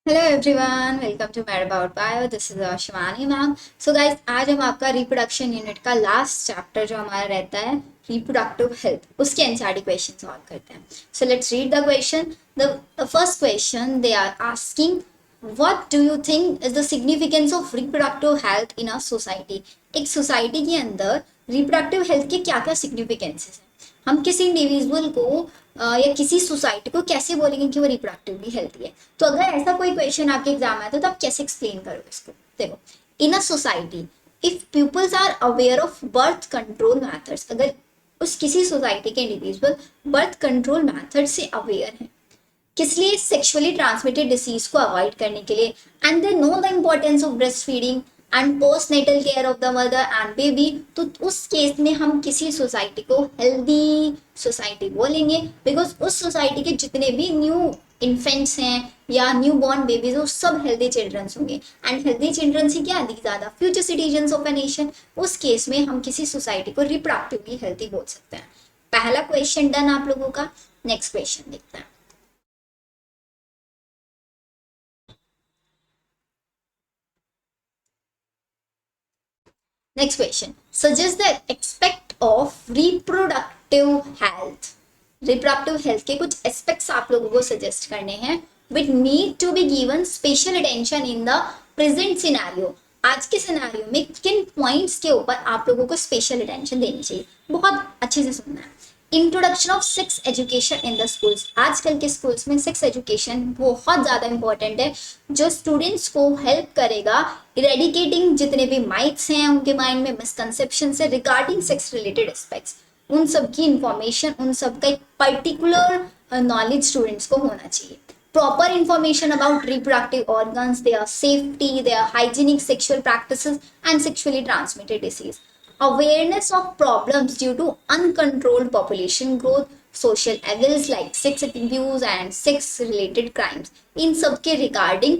Hello everyone, welcome to mad about bio. This is Shivani ma'am. So guys, आज हम आपका reproduction unit का last chapter जो हमारा रहता है रिप्रोडक्टिव हेल्थ, उसके एनसीईआरटी क्वेश्चन सॉल्व करते हैं। So let's read the question. The first question they are asking, what do you think is the significance of reproductive health in a society. एक society के अंदर रिप्रोडक्टिव हेल्थ के क्या क्या significances हैं। हम किसी इंडिविजुअल को या किसी सोसाइटी को कैसे बोलेंगे कि वो रिप्रोडक्टिवली हेल्थी है। तो अगर ऐसा कोई क्वेश्चन आपके एग्जाम में आता है तो आप कैसे एक्सप्लेन करोगे इसको। देखो, in a society if peoples are aware of birth control methods, अगर उस किसी सोसाइटी के इंडिविजुअल बर्थ कंट्रोल मैथड से अवेयर है, किस लिए, सेक्सुअली ट्रांसमिटेड डिसीज को अवॉइड करने के लिए, and they know the importance of breast feeding and post natal care of the mother and baby, तो उस केस में हम किसी सोसाइटी को हेल्दी सोसाइटी बोलेंगे। बिकॉज उस सोसाइटी के जितने भी न्यू इन्फेंट्स हैं या न्यू बॉर्न बेबीज, वो सब हेल्दी चिल्ड्रंस होंगे। एंड हेल्दी चिल्ड्रंस ही क्या, these are the future citizens of a nation. उस केस में हम किसी सोसाइटी को रिप्रोडक्टिवली हेल्थी बोल सकते हैं। पहला क्वेश्चन डन आप लोगों का। नेक्स्ट क्वेश्चन देखते हैं। Next question. Suggest the aspect of reproductive health. Reproductive health के कुछ aspects आप लोगों को suggest करने हैं which need to be given special attention in the present scenario. आज के सिनेरियो में किन पॉइंट्स के ऊपर आप लोगों को स्पेशल अटेंशन देनी चाहिए, बहुत अच्छे से सुनना है। Introduction of sex education in the schools. आजकल के स्कूल्स में सेक्स एजुकेशन बहुत ज़्यादा इंपॉर्टेंट है, जो स्टूडेंट्स को हेल्प करेगा इरेडिकेटिंग जितने भी माइथ्स हैं उनके माइंड में, मिसकंसेप्शन से रिगार्डिंग सेक्स रिलेटेड एस्पेक्ट्स, उन सब की इंफॉर्मेशन, उन सब का एक पर्टिकुलर नॉलेज स्टूडेंट्स को होना चाहिए। Proper information about reproductive organs, their safety, their hygienic sexual practices, and sexually transmitted disease. Awareness of problems due to uncontrolled population growth, social evils like sex abuse and sex related crimes. इन सब के regarding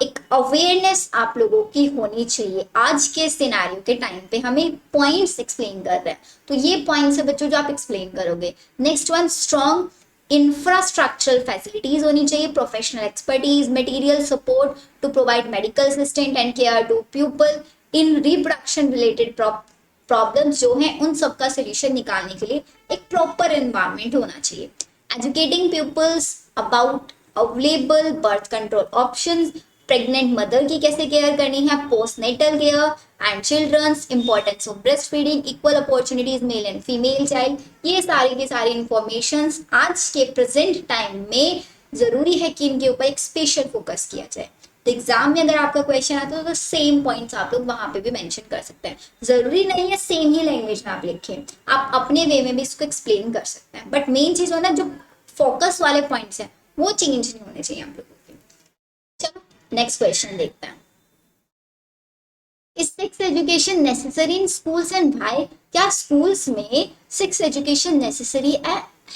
एक awareness आप लोगों की होनी चाहिए। आज के सिनेरियो के टाइम पे हमें पॉइंट्स एक्सप्लेन कर रहे हैं, तो ये पॉइंट्स है बच्चों जो आप एक्सप्लेन करोगे। Next one, strong infrastructural facilities होनी चाहिए, professional expertise, material support to provide medical assistant and care to people in reproduction related problems जो हैं उन सब का सोल्यूशन निकालने के लिए एक प्रॉपर एनवायरनमेंट होना चाहिए। Educating peoples about available birth control options, pregnant mother की कैसे केयर करनी है, post natal care and childrens, importance of breast feeding, equal opportunities male and female child. ये सारी की सारी इंफॉर्मेशन आज के प्रेजेंट टाइम में जरूरी है कि इनके ऊपर एक स्पेशल फोकस किया जाए। तो एग्जाम में अगर आपका क्वेश्चन आता है तो सेम पॉइंट्स आप लोग वहां पे भी मेंशन कर सकते हैं। जरूरी नहीं है सेम ही लैंग्वेज में आप लिखें, आप अपने वे में भी इसको एक्सप्लेन कर सकते हैं, बट मेन चीज होना, जो फोकस वाले पॉइंट्स हैं वो चेंज नहीं होने चाहिए हम लोगों के। चलो नेक्स्ट क्वेश्चन देखते हैं। Is sex education necessary in schools and भाई, क्या स्कूल्स में सेक्स एजुकेशन नेसेसरी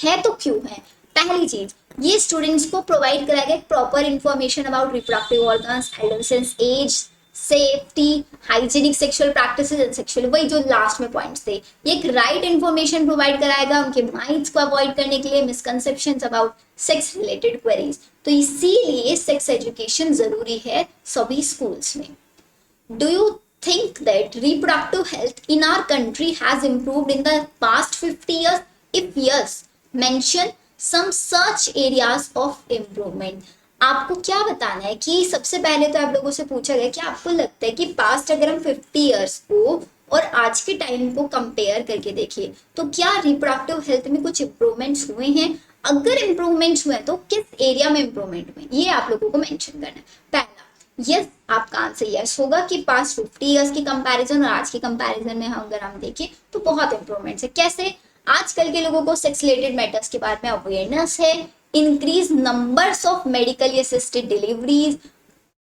है तो क्यों है। पहली चीज, ये स्टूडेंट्स को प्रोवाइड कराएगा proper information about reproductive organs, adolescence age, safety, hygienic sexual practices and sexual, वही जो लास्ट में पॉइंट्स थे। ये एक राइट इंफॉर्मेशन प्रोवाइड कराएगा उनके माइंड्स को अवॉइड करने के लिए misconceptions about sex related queries. तो इसीलिए सेक्स एजुकेशन जरूरी है सभी स्कूल्स में। Do you think that reproductive health in our country has improved in the past 50 years? If yes, mention some such areas of improvement. आपको क्या बताना है कि सबसे पहले तो आप लोगों से पूछा गया कि आपको लगता है कि पास्ट अगर हम 50 इयर्स को और आज के टाइम को कंपेयर करके देखिए तो क्या रिप्रोडक्टिव हेल्थ में कुछ इंप्रूवमेंट्स हुए हैं। अगर इंप्रूवमेंट्स हुए तो किस एरिया में इंप्रूवमेंट हुए, ये आप लोगों को मेंशन करना है। पहला, यस, आपका आंसर यस होगा कि पास्ट 50 इयर्स की कंपैरिजन और आज की कंपैरिजन में अगर हम देखें तो बहुत इंप्रूवमेंट्स है। कैसे, आजकल के लोगों को सेक्स रिलेटेड मैटर्स के बारे में अवेयरनेस है, increase numbers of medically assisted deliveries,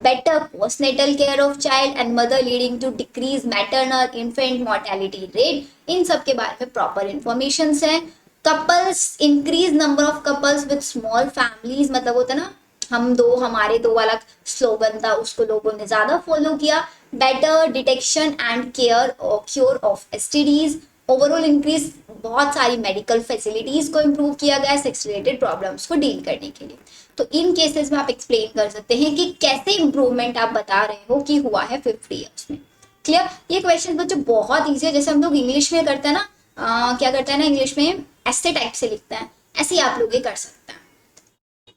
better postnatal care of child and mother leading to decrease maternal infant mortality rate, इन सब के बारे में प्रॉपर इंफॉर्मेशन है। Couples, increase number of couples with small families, मतलब होता है ना हम दो हमारे दो वाला स्लोगन था, उसको लोगों ने ज्यादा फॉलो किया। बेटर डिटेक्शन एंड केयर और cure of STDs, overall increase, बहुत सारी मेडिकल फैसिलिटीज को इम्प्रूव किया गया सेक्स रिलेटेड प्रॉब्लम्स को डील करने के लिए। तो इन केसेस में आप एक्सप्लेन कर सकते हैं कि कैसे इंप्रूवमेंट आप बता रहे हो कि हुआ है 50 ईयर्स में। क्लियर? ये क्वेश्चन बच्चों बहुत ईजी है, जैसे हम लोग इंग्लिश में करते हैं ना, क्या करते हैं ना इंग्लिश में ऐसे टाइप से लिखते हैं, ऐसे ही आप लोग ये कर सकते हैं।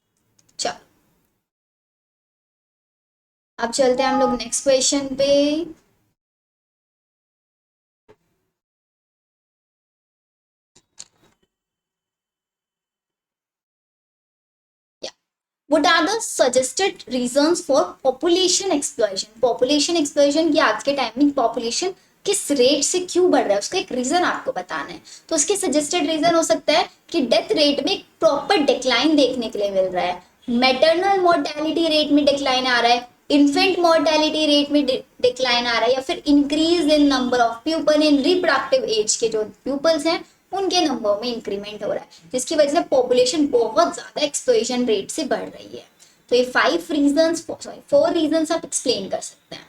चलो अब चलते हैं हम लोग नेक्स्ट क्वेश्चन पे। What are the suggested reasons for population explosion? Population explosion की आज के टाइम में पॉपुलेशन किस रेट से क्यों बढ़ रहा है उसका एक रीजन आपको बताना है। तो उसके सजेस्टेड रीजन हो सकता है कि डेथ रेट में प्रॉपर डिक्लाइन देखने के लिए मिल रहा है, मैटरनल मोर्टेलिटी रेट में डिक्लाइन आ रहा है, इन्फेंट मोर्टेलिटी रेट में डिक्लाइन आ रहा है, या फिर increase in number of people in reproductive age के जो पीपल्स हैं उनके नंबर में इंक्रीमेंट हो रहा है, जिसकी वजह से पॉपुलेशन बहुत ज्यादा एक्सप्लोजन रेट से बढ़ रही है। तो ये 4 रीजंस आप एक्सप्लेन कर सकते हैं।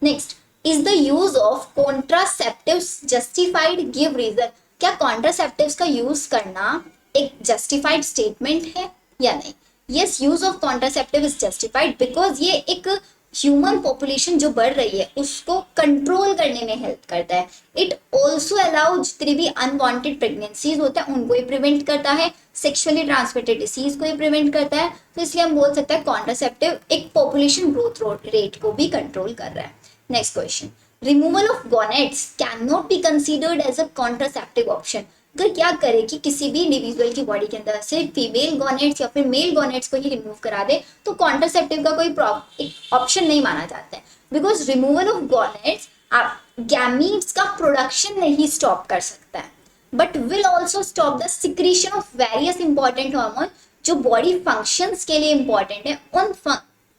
Next, is the use of contraceptives justified? Give reason. क्या कॉन्ट्रासेप्टिव्स का यूज करना एक जस्टिफाइड स्टेटमेंट है या नहीं? Yes, use of contraceptive is justified because ये एक ह्यूमन पॉपुलेशन जो बढ़ रही है उसको कंट्रोल करने में हेल्प करता है। इट ऑल्सो अलाउ जितनी भी अनवांटेड प्रेगनेंसीज होता है उनको ही प्रिवेंट करता है, सेक्सुअली ट्रांसमिटेड डिसीज को ही प्रिवेंट करता है। तो इसलिए हम बोल सकते हैं कॉन्ट्रासेप्टिव एक पॉपुलेशन ग्रोथ रेट को भी कंट्रोल कर रहा है। Next question, removal of gonads can not be considered as a contraceptive option. अगर क्या करे कि किसी भी इंडिविजुअल की बॉडी के अंदर से फीमेल गोनेट्स या फिर मेल गोनेट्स को ही रिमूव करा दे तो कॉन्ट्रासेप्टिव का कोई ऑप्शन नहीं माना जाता है, because removal of gonads gametes का प्रोडक्शन नहीं स्टॉप कर सकता है, but will also stop the secretion of various important hormone जो बॉडी फंक्शंस के लिए इंपॉर्टेंट है, उन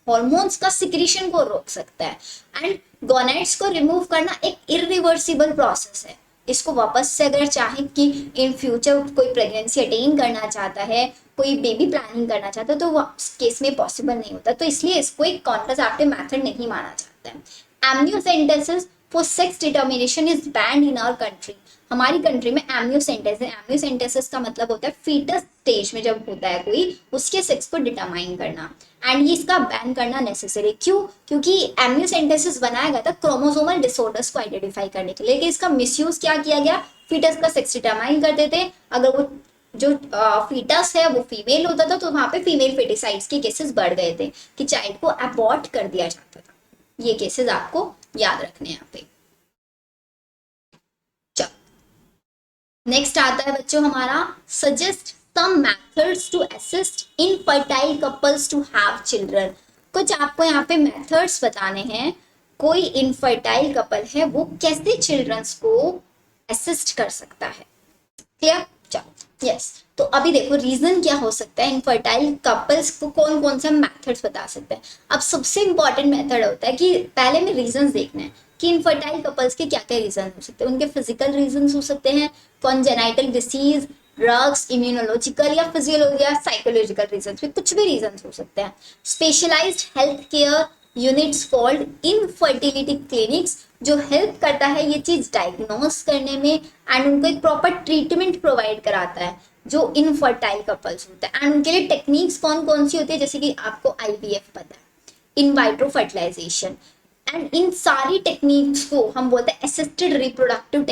हॉर्मोन्स का सिक्रीशन को रोक सकता है। एंड गोनेट्स को रिमूव करना एक इरिवर्सिबल प्रोसेस है। इसको वापस से अगर चाहे कि इन फ्यूचर कोई प्रेगनेंसी अटेन करना चाहता है, कोई बेबी प्लानिंग करना चाहता है, तो वो केस में पॉसिबल नहीं होता। तो इसलिए इसको एक कॉन्ट्रासेप्टिव मेथड नहीं माना जाता है। Amniocentesis for sex determination is banned in our country. हमारी कंट्री में एमनियोसेंटेसिस का मतलब होता है फीटस स्टेज में जब होता है कोई उसके सेक्स को डिटरमाइन करना, एंड ये इसका बैन करना नेसेसरी। क्यों? क्योंकि एमनियोसेंटेसिस बनाया गया था क्रोमोसोमल डिसऑर्डर्स को आइडेंटिफाई करने के लिए, लेकिन इसका मिसयूज क्या किया गया, फीटस का सेक्स डिटरमाइन करते थे। अगर वो जो फीटस है वो फीमेल होता था तो वहां पे फीमेल फेटिसाइड्स के केसेस बढ़ गए थे कि चाइल्ड को अबॉर्ट कर दिया जाता था। ये केसेस आपको याद रखने हैं यहाँ पे। नेक्स्ट आता है बच्चों हमारा, suggest some methods to assist infertile couples to have children. कुछ आपको यहाँ पे मेथड्स बताने हैं, कोई इनफर्टाइल कपल है वो कैसे चिल्ड्रंस को असिस्ट कर सकता है। क्लियर? चलो यस, तो अभी देखो रीजन क्या हो सकता है, इनफर्टाइल कपल्स को कौन कौन सा मेथड्स बता सकते हैं। अब सबसे इंपॉर्टेंट मेथड होता है कि पहले में रीजंस देखना है कि इनफर्टाइल कपल्स के क्या क्या रीजन हो सकते हैं। उनके फिजिकल रीजंस हो सकते हैं, कॉन्जेनाइटल डिसीज, ड्रग्स, इम्यूनोलॉजिकल या फिजियोलॉजी या साइकोलॉजिकल रीजंस भी, कुछ भी रीजंस हो सकते हैं। Specialised health care units called infertility clinics जो हेल्प करता है ये चीज डायग्नोस करने में एंड उनको एक प्रॉपर ट्रीटमेंट प्रोवाइड कराता है जो इनफर्टाइल कपल्स होता है। एंड उनके लिए टेक्निक्स कौन कौन सी होती है, जैसे कि आपको आईवीएफ पता है, इन वाइट्रो फर्टिलाइजेशन, एंड इन सारी टेक्निक्स को हम बोलते हैं assisted reproductive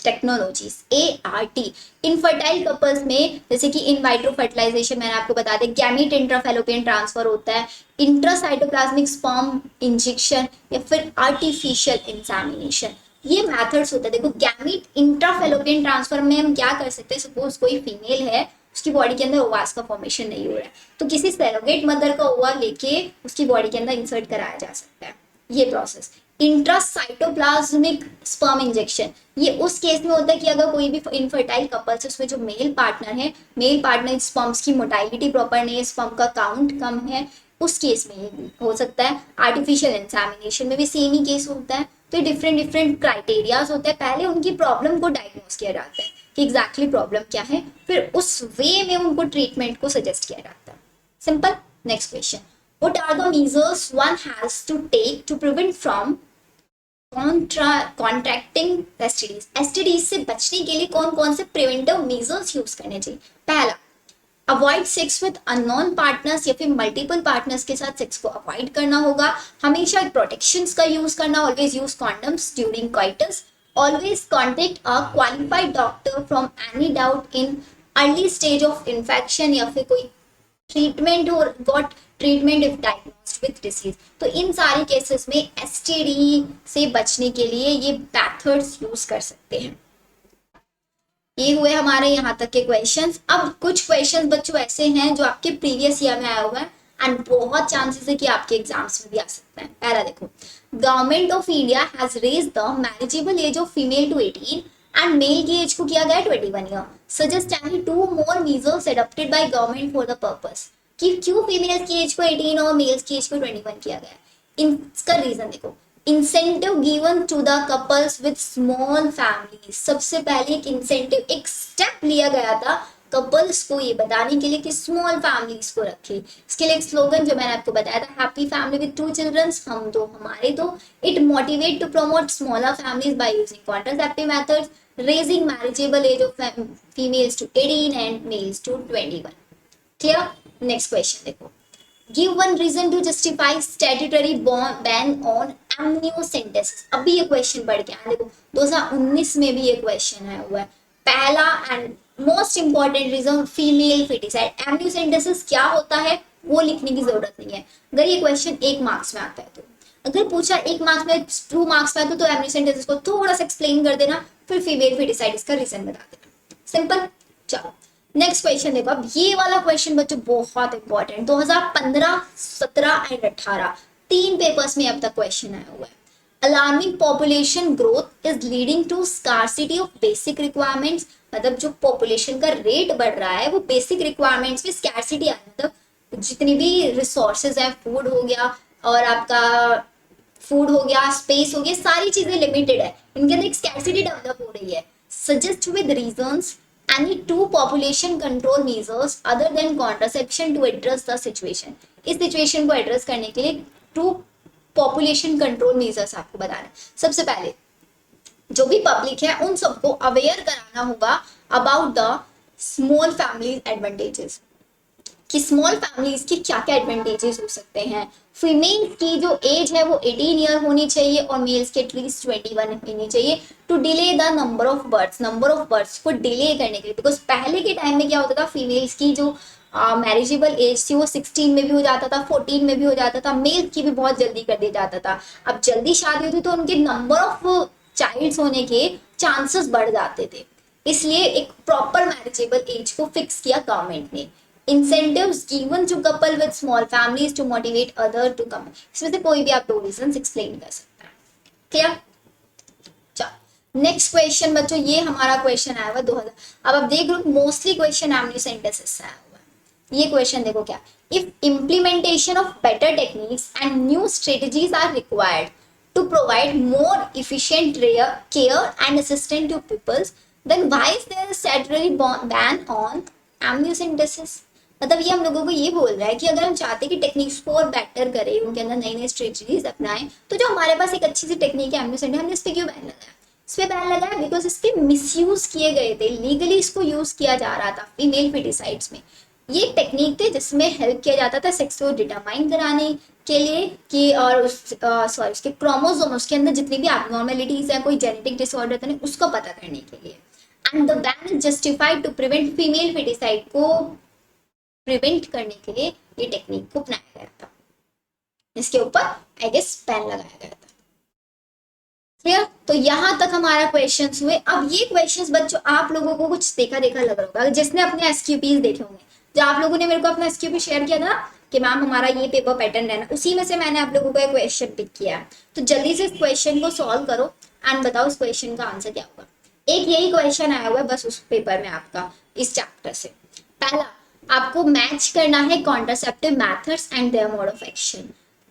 technologies, ART। Infertile couples में जैसे कि इन वाइट्रो फर्टिलाइजेशन मैंने आपको बता दें, गैमीट इंट्राफेलोपियन ट्रांसफर होता है, इंट्रासाइटोप्लाज्मिक स्पर्म इंजेक्शन या फिर आर्टिफिशियल इंसेमिनेशन, ये मेथड्स होते हैं। देखो गैमीट इंट्राफेलोपियन ट्रांसफर में हम क्या कर सकते हैं, सपोज कोई फीमेल है उसकी बॉडी के अंदर ओवास का फॉर्मेशन नहीं हो रहा है तो किसी सरोगेट मदर का ओवा लेके उसकी बॉडी के अंदर इंसर्ट कराया जा सकता है। ये प्रोसेस इंट्रासाइटोप्लाज्मिक स्पर्म इंजेक्शन, ये उस केस में होता है कि अगर कोई भी इनफर्टाइल कपल्स उसमें जो मेल पार्टनर है, मेल पार्टनर स्पर्म्स की मोटाइलिटी प्रॉपर नहीं है, स्पर्म का काउंट कम है, उस केस में ये हो सकता है। आर्टिफिशियल इंसेमिनेशन में भी सेम ही केस होता है। तो डिफरेंट क्राइटेरियाज होते हैं, पहले उनकी प्रॉब्लम को डायग्नोस किया जाता है कि एग्जैक्टली प्रॉब्लम क्या है, फिर उस वे में उनको ट्रीटमेंट को सजेस्ट किया जाता है। Simple. Next question, what are the measures one has to take to prevent from contracting STDs, STDs से बचने के लिए कौन कौन से प्रिवेंटिव मेजर्स यूज करने चाहिए? पहला, avoid sex with unknown partners या फिर मल्टीपल पार्टनर्स के साथ सेक्स को अवॉइड करना होगा। हमेशा प्रोटेक्शंस का यूज करना, always use condoms during coitus, always contact a qualified doctor from any doubt in early stage of infection या फिर कोई ट्रीटमेंट हो, got treatment if diagnosed with disease. तो इन सारे केसेस में एसटीडी से बचने के लिए ये मेथड्स यूज कर सकते हैं। ये हुए हमारे यहाँ तक के क्वेश्चंस। अब कुछ क्वेश्चंस बच्चों ऐसे हैं जो आपके प्रीवियस ईयर में आया हुआ है एंड बहुत चांसेस है कि आपके एग्जाम्स में भी आ सकता है। पहला देखो, government of India has raised the marriageable age of female to 18 and male की एज को किया गया 21 year. Suggest any 2 more measures adopted by government for the purpose। कि क्यों फीमेल्स की एज को 18 और मेल्स की एज को 21 किया गया? इसका रीजन देखो, incentive given to the couples with small family. सबसे पहले एक इंसेंटिव, एक स्टेप लिया गया था कपल्स को ये बताने के लिए कि स्मॉल फैमिलीज को रखें। इसके लिए एक स्लोगन जो मैंने आपको बताया था, हैप्पी फैमिली विद 2 चिल्ड्रंस, हम दो हमारे दो। It motivate to promote smaller families by using contraceptive methods, raising marriageable age of females to 18 and males to 21। Clear? Next question देखो, give one reason to justify statutory ban on amniocentesis. अभी ये question पढ़ के आए, देखो 2019 में भी ये क्वेश्चन आया हुआ है। पहला and most important reason, female foeticide. Amniocentesis क्या होता है वो लिखने की जरूरत नहीं है। अगर ये क्वेश्चन 1 मार्क्स में आता है तो, अगर पूछा 1 मार्क्स में 2 मार्क्स में आता तो एमनियोसेंटेसिस को थोड़ा सा एक्सप्लेन कर देना, फिर फीमेल फिटिसाइड इसका रीजन बता देना, सिंपल। चलो नेक्स्ट क्वेश्चन देखो। अब ये वाला क्वेश्चन बच्चों बहुत इंपॉर्टेंट, 2015, 17 एंड 18 3 पेपर्स में अब तक क्वेश्चन आया हुआ है। Alarming population growth is leading to scarcity of basic requirements. मतलब जो पॉपुलेशन का रेट बढ़ रहा है वो बेसिक रिक्वायरमेंट्स में स्कार्सिटी आ, मतलब जितनी भी रिसोर्सेज है, फूड हो गया और आपका फूड हो गया, स्पेस हो गया, सारी चीजें लिमिटेड है, इनके अंदर एक स्कार्सिटी डेवलप हो रही है। Suggest with reasons any 2 population control measures other than contraception to address the situation। इस सिचुएशन को एड्रेस करने के लिए 2 population control measures आपको बताना है। सबसे पहले जो भी पब्लिक है उन सबको अवेयर कराना होगा about the small family advantages, कि स्मॉल फैमिलीज के क्या क्या एडवांटेजेस हो सकते हैं। फीमेल की जो एज है वो 18 ईयर होनी चाहिए और मेल्स की एटलीस्ट 21 होनी चाहिए, to delay the number of births को डिले करने के लिए। बिकॉज पहले के टाइम में क्या होता था, फीमेल्स की जो मैरिजेबल एज थी वो 16 में भी हो जाता था, 14 में भी हो जाता था, मेल्स की भी बहुत जल्दी कर दिया जाता था। अब जल्दी शादी होती तो उनके नंबर ऑफ चाइल्ड्स होने के चांसेस बढ़ जाते थे, इसलिए एक प्रॉपर मैरिजेबल एज को फिक्स किया गवर्नमेंट ने। incentives given to couple with small families to motivate other to come। इसमें से कोई भी आप 2 रीजन एक्सप्लेन कर सकते हैं। क्लियर? चलो नेक्स्ट क्वेश्चन बच्चों, ये हमारा क्वेश्चन आया हुआ 2000। अब आप देख लो मोस्टली क्वेश्चन एमनियोसेंटेसिस से आया हुआ है। ये क्वेश्चन देखो क्या, if implementation of better techniques and new strategies are required to provide more efficient care and assistance to pupils, then why is there a statutory ban on amniocentesis? मतलब ये हम लोगों को ये बोल रहा है कि अगर हम चाहते हैं कि टेक्निक्स को और बेटर करें, उनके अंदर नई नई स्ट्रेटजीज अपनाएं, तो जो हमारे पास एक अच्छी सी टेक्निक है एमनियोसेंटेसिस, हमने इस पे क्यों बैन लगाया? इस पे बैन लगाया बिकॉज इसके मिसयूज किए गए थे, लीगली इसको यूज किया जा रहा था फीमेल फिटिसाइड्स में। ये टेक्निक थे जिसमें हेल्प किया जाता था सेक्स को डिटरमाइन कराने के लिए कि, और उसके क्रोमोसोम, उसके अंदर जितनी भी एबनॉर्मेलिटीज है, कोई जेनेटिक डिसऑर्डर था नहीं, उसको पता करने के लिए। And the ban is justified to prevent female foeticide को प्रिवेंट करने के लिए ये टेक्निक को अपनाया गया था। इसके ऊपर आई गेस बैन लगाया गया था। क्लियर? तो यहाँ तक हमारा क्वेश्चंस हुए। अब ये क्वेश्चंस बच्चों आप लोगों को कुछ देखा देखा लग रहा होगा, जिसने अपने एसक्यूपीज देखे होंगे, जो आप लोगों ने मेरे को अपना एसक्यूपी शेयर किया था कि मैम हमारा ये पेपर पैटर्न रहना, उसी में से मैंने आप लोगों को एक क्वेश्चन पिक किया है। तो जल्दी से इस क्वेश्चन को सॉल्व करो एंड बताओ इस क्वेश्चन का आंसर क्या होगा। एक यही क्वेश्चन आया हुआ है बस उस पेपर में आपका, इस चैप्टर से। पहला, आपको मैच करना है contraceptive methods and their mode of action,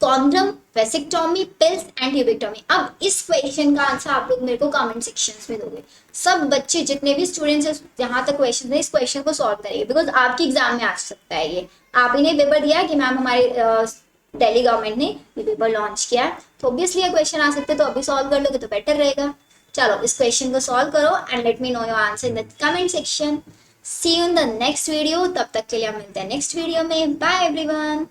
condom, vasectomy, pills and tubectomy. अब इस क्वेश्चन का आंसर आप लोग मेरे को कमेंट सेक्शंस में दोगे। सब बच्चे जितने भी स्टूडेंट्स जहां तक क्वेश्चन है, इस क्वेश्चन को सॉल्व करिए बिकॉज आपके एग्जाम में आ सकता है ये। आप ही ने पेपर दिया है कि मैम हमारे दिल्ली गवर्नमेंट ने ये पेपर लॉन्च किया है। तो ऑब्वियसली ये क्वेश्चन आ सकते हैं, तो अभी सॉल्व कर लोगे तो बेटर रहेगा। चलो इस क्वेश्चन को सॉल्व करो and let me know your answer in the comment section. See you in the next video, तब तक के लिए हम मिलते हैं नेक्स्ट वीडियो में। Bye everyone.